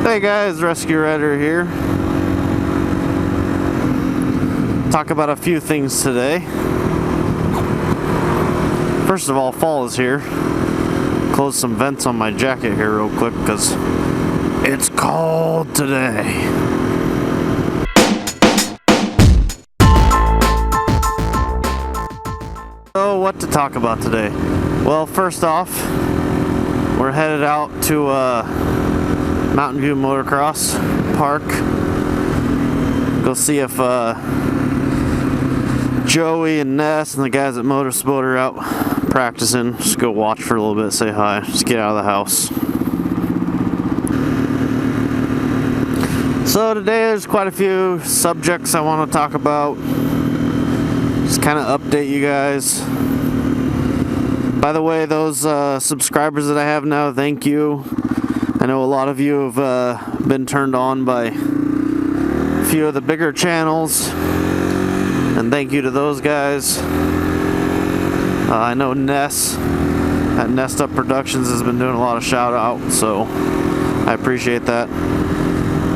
Hey guys, RezQRider here. Talk about a few things today. First of all, fall is here. Close some vents on my jacket here real quick because it's cold today. So what to talk about today? Well, first off, we're headed out to Mountain View Motocross Park. Go see if Joey and Ness and the guys at Motorsport are out practicing. Just go watch for a little bit, say hi, just get out of the house. So today there's quite a few subjects I want to talk about. Just kind of update you guys. By the way, those subscribers that I have now, thank you. I know a lot of you have been turned on by a few of the bigger channels, and thank you to those guys. I know Ness at NessedUpProductions has been doing a lot of shout out, so I appreciate that.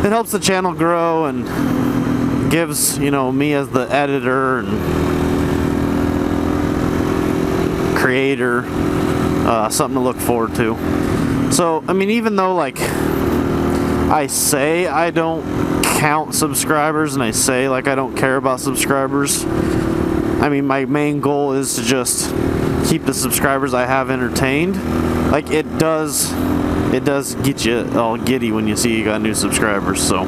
It helps the channel grow and gives, you know, me as the editor and creator something to look forward to. So, I mean, even though, like, I say I don't count subscribers and I say, like, I don't care about subscribers, I mean, my main goal is to just keep the subscribers I have entertained. Like, it does get you all giddy when you see you got new subscribers. So,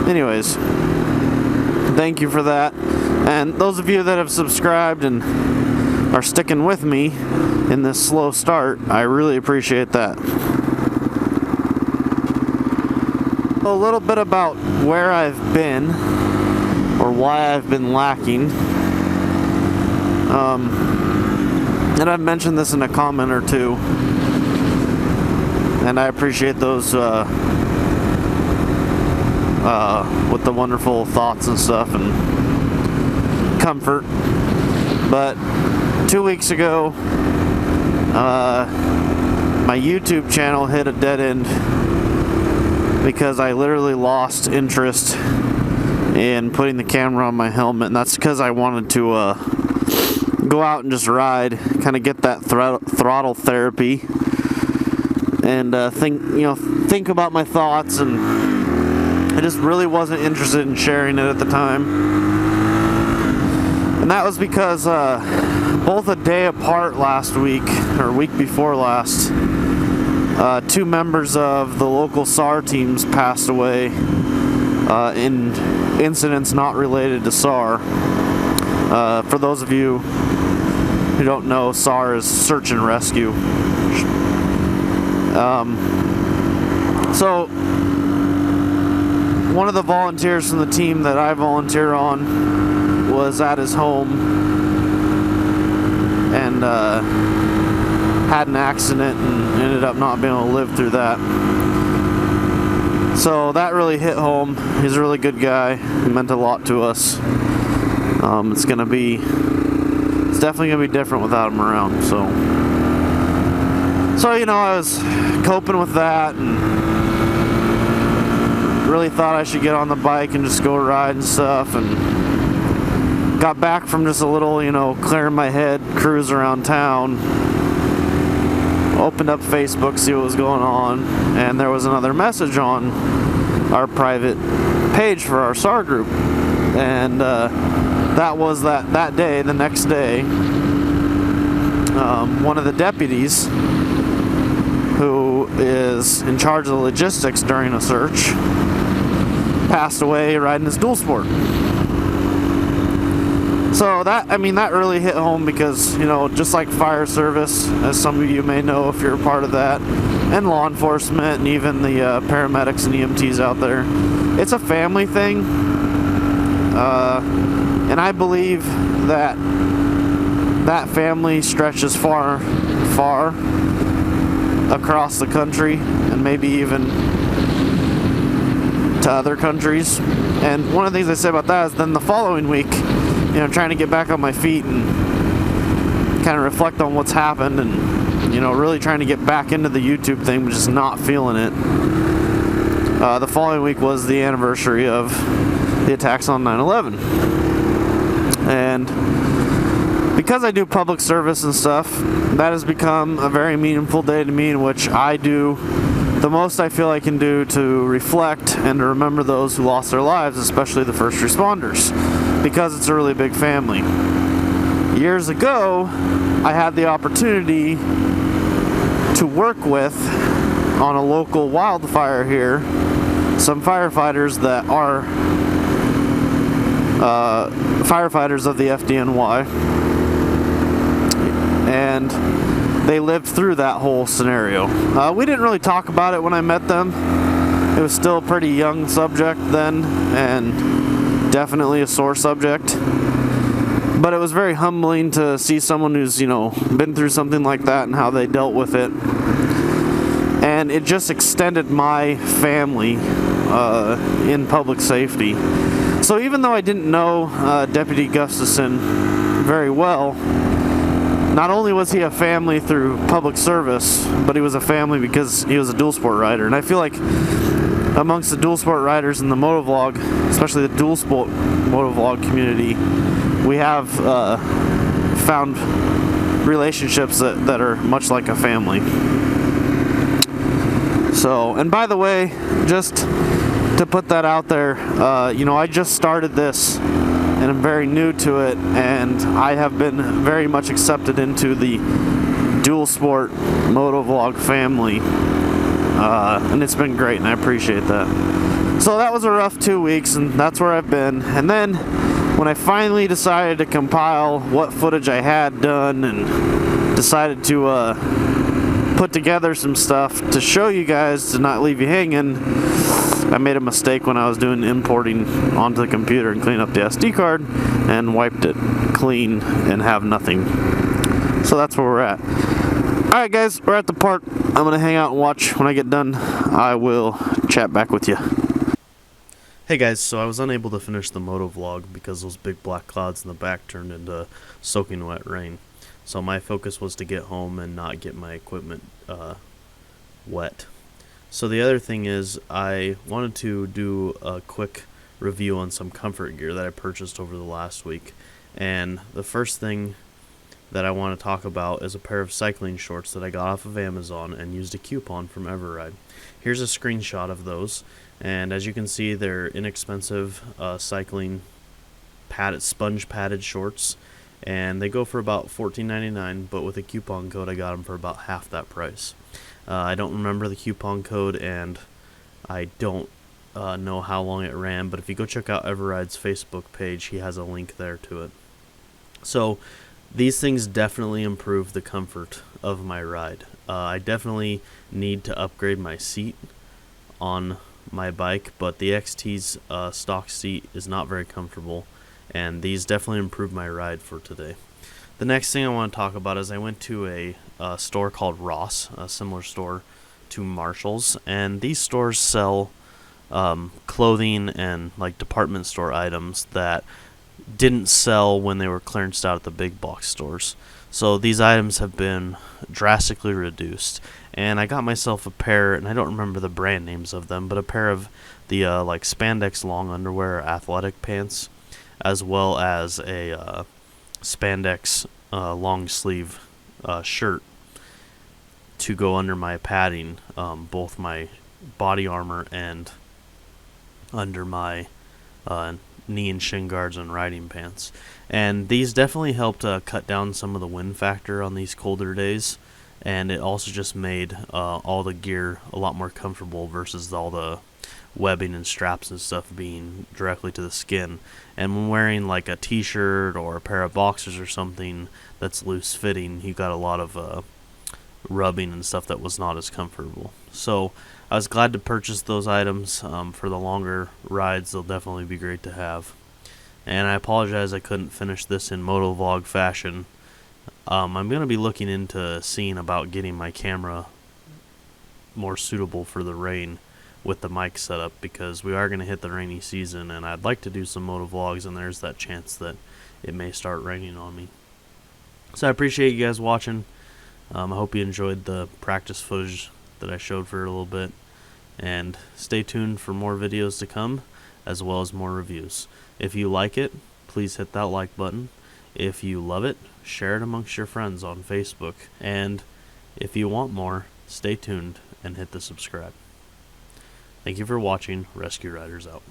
anyways, thank you for that. And those of you that have subscribed and are sticking with me in this slow start, I really appreciate that. A little bit about where I've been or why I've been lacking. And I've mentioned this in a comment or two, and I appreciate those with the wonderful thoughts and stuff and comfort. But 2 weeks ago, my YouTube channel hit a dead end because I literally lost interest in putting the camera on my helmet, and that's because I wanted to go out and just ride, kind of get that throttle therapy, and think about my thoughts, and I just really wasn't interested in sharing it at the time. And that was because both a day apart last week, or week before last, two members of the local SAR teams passed away in incidents not related to SAR. For those of you who don't know, SAR is search and rescue. So one of the volunteers from the team that I volunteer on was at his home and had an accident and ended up not being able to live through that. So that really hit home. He's a really good guy. He meant a lot to us. It's definitely gonna be different without him around. So you know, I was coping with that and really thought I should get on the bike and just go ride and stuff, and got back from just a little, you know, clearing my head cruise around town. Opened up Facebook, see what was going on, and there was another message on our private page for our SAR group, and that was that day, the next day, one of the deputies who is in charge of the logistics during a search passed away riding his dual sport. So that really hit home because, you know, just like fire service, as some of you may know if you're a part of that, and law enforcement and even the paramedics and EMTs out there, it's a family thing. And I believe that family stretches far across the country and maybe even to other countries. And one of the things I say about that is then the following week, you know, trying to get back on my feet and kind of reflect on what's happened and, you know, really trying to get back into the YouTube thing, but just not feeling it. the following week was the anniversary of the attacks on 9/11. And because I do public service and stuff, that has become a very meaningful day to me, in which I do the most I feel I can do to reflect and to remember those who lost their lives, especially the first responders, because it's a really big family. Years ago, I had the opportunity to work with, on a local wildfire here, some firefighters that are firefighters of the FDNY, and they lived through that whole scenario. We didn't really talk about it when I met them. It was still a pretty young subject then, and definitely a sore subject. But it was very humbling to see someone who's, been through something like that and how they dealt with it. And it just extended my family in public safety. So even though I didn't know Deputy Gustafson very well, not only was he a family through public service, but he was a family because he was a dual sport rider. And I feel like amongst the dual sport riders in the motovlog, especially the dual sport motovlog community, we have found relationships that are much like a family. So, and by the way, just to put that out there, I just started this and I'm very new to it, and I have been very much accepted into the dual sport motovlog family, and it's been great, and I appreciate that. So that was a rough 2 weeks, and that's where I've been. And then when I finally decided to compile what footage I had done and decided to put together some stuff to show you guys, to not leave you hanging, I made a mistake when I was doing importing onto the computer and cleaning up the SD card and wiped it clean and have nothing. So that's where we're at. Alright guys, we're at the park. I'm going to hang out and watch. When I get done, I will chat back with you. Hey guys, so I was unable to finish the moto vlog because those big black clouds in the back turned into soaking wet rain. So my focus was to get home and not get my equipment wet. So the other thing is, I wanted to do a quick review on some comfort gear that I purchased over the last week. And the first thing that I want to talk about is a pair of cycling shorts that I got off of Amazon and used a coupon from RezQRider. Here's a screenshot of those, and as you can see, they're inexpensive cycling sponge padded shorts, and they go for about $14.99, but with a coupon code I got them for about half that price. I don't remember the coupon code, and I don't know how long it ran, but if you go check out RezQRider's Facebook page, he has a link there to it. So these things definitely improve the comfort of my ride. I definitely need to upgrade my seat on my bike, but the XT's stock seat is not very comfortable, and these definitely improve my ride for today. The next thing I want to talk about is I went to a store called Ross, a similar store to Marshall's, and these stores sell clothing and like department store items that didn't sell when they were clearanced out at the big box stores. So these items have been drastically reduced, and I got myself a pair, and I don't remember the brand names of them, but a pair of the like spandex long underwear athletic pants, as well as a spandex long sleeve shirt to go under my padding, both my body armor and under my knee and shin guards and riding pants. And these definitely helped cut down some of the wind factor on these colder days, and it also just made all the gear a lot more comfortable versus all the webbing and straps and stuff being directly to the skin. And when wearing like a t-shirt or a pair of boxers or something that's loose fitting, you got a lot of rubbing and stuff that was not as comfortable. So I was glad to purchase those items. For the longer rides, they'll definitely be great to have. And I apologize I couldn't finish this in motovlog fashion. I'm going to be looking into seeing about getting my camera more suitable for the rain with the mic setup, because we are going to hit the rainy season, and I'd like to do some motovlogs, and there's that chance that it may start raining on me. So I appreciate you guys watching. I hope you enjoyed the practice footage that I showed for a little bit, And stay tuned for more videos to come, as well as more reviews. If you like it, please hit that like button. If you love it, share it amongst your friends on Facebook. And if you want more, stay tuned and hit the subscribe. Thank you for watching. RezQRider's out.